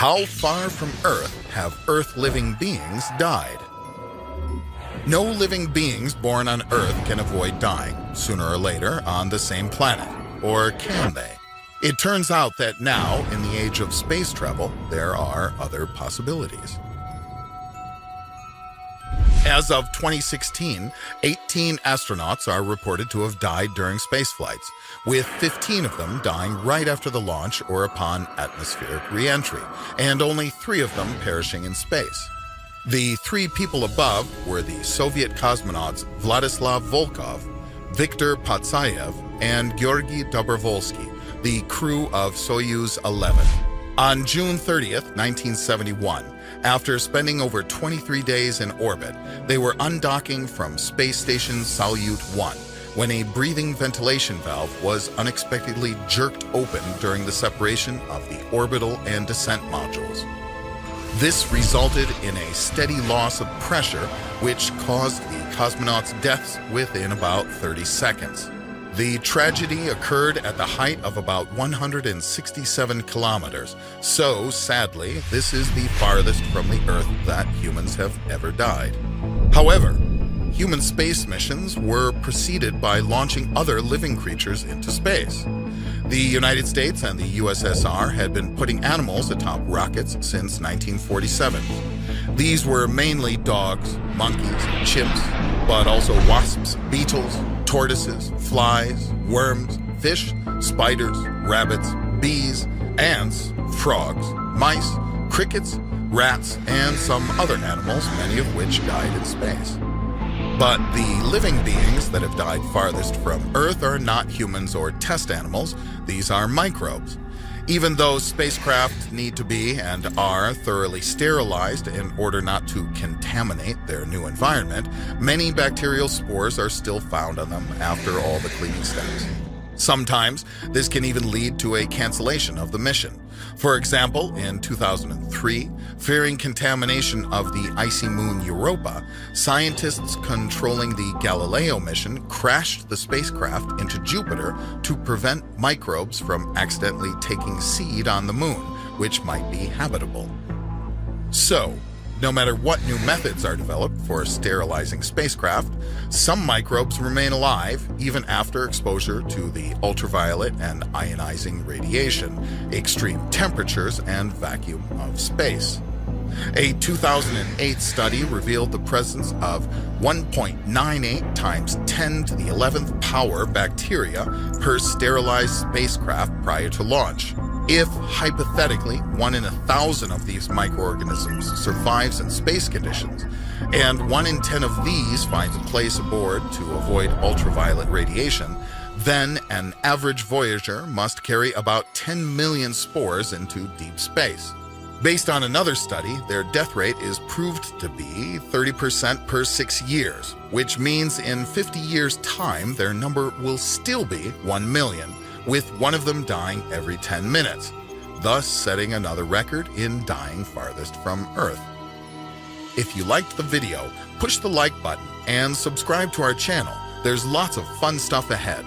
How far from Earth have Earth-living beings died? No living beings born on Earth can avoid dying, sooner or later, on the same planet. Or can they? It turns out that now, in the age of space travel, there are other possibilities. As of 2016, 18 astronauts are reported to have died during space flights, with 15 of them dying right after the launch or upon atmospheric re-entry, and only 3 of them perishing in space. The 3 people above were the Soviet cosmonauts Vladislav Volkov, Viktor Patsayev, and Georgy Dobrovolsky, the crew of Soyuz 11. On June 30th, 1971, after spending over 23 days in orbit, they were undocking from Space Station Salyut 1 when a breathing ventilation valve was unexpectedly jerked open during the separation of the orbital and descent modules. This resulted in a steady loss of pressure, which caused the cosmonauts' deaths within about 30 seconds. The tragedy occurred at the height of about 167 kilometers, so sadly, this is the farthest from the Earth that humans have ever died. However, human space missions were preceded by launching other living creatures into space. The United States and the USSR had been putting animals atop rockets since 1947. These were mainly dogs, monkeys, chimps, but also wasps, beetles, tortoises, flies, worms, fish, spiders, rabbits, bees, ants, frogs, mice, crickets, rats, and some other animals, many of which died in space. But the living beings that have died farthest from Earth are not humans or test animals. These are microbes. Even though spacecraft need to be and are thoroughly sterilized in order not to contaminate their new environment, many bacterial spores are still found on them after all the cleaning steps. Sometimes this can even lead to a cancellation of the mission. For example, in 2003, fearing contamination of the icy moon Europa, scientists controlling the Galileo mission crashed the spacecraft into Jupiter to prevent microbes from accidentally taking seed on the moon, which might be habitable. So, no matter what new methods are developed for sterilizing spacecraft, some microbes remain alive even after exposure to the ultraviolet and ionizing radiation, extreme temperatures, and vacuum of space. A 2008 study revealed the presence of 1.98 times 10 to the 11th power bacteria per sterilized spacecraft prior to launch. If, hypothetically, 1 in 1,000 of these microorganisms survives in space conditions, and 1 in 10 of these finds a place aboard to avoid ultraviolet radiation, then an average Voyager must carry about 10 million spores into deep space. Based on another study, their death rate is proved to be 30% per 6 years, which means in 50 years' time, their number will still be 1 million, with 1 of them dying every 10 minutes, thus setting another record in dying farthest from Earth. If you liked the video, push the like button and subscribe to our channel. There's lots of fun stuff ahead.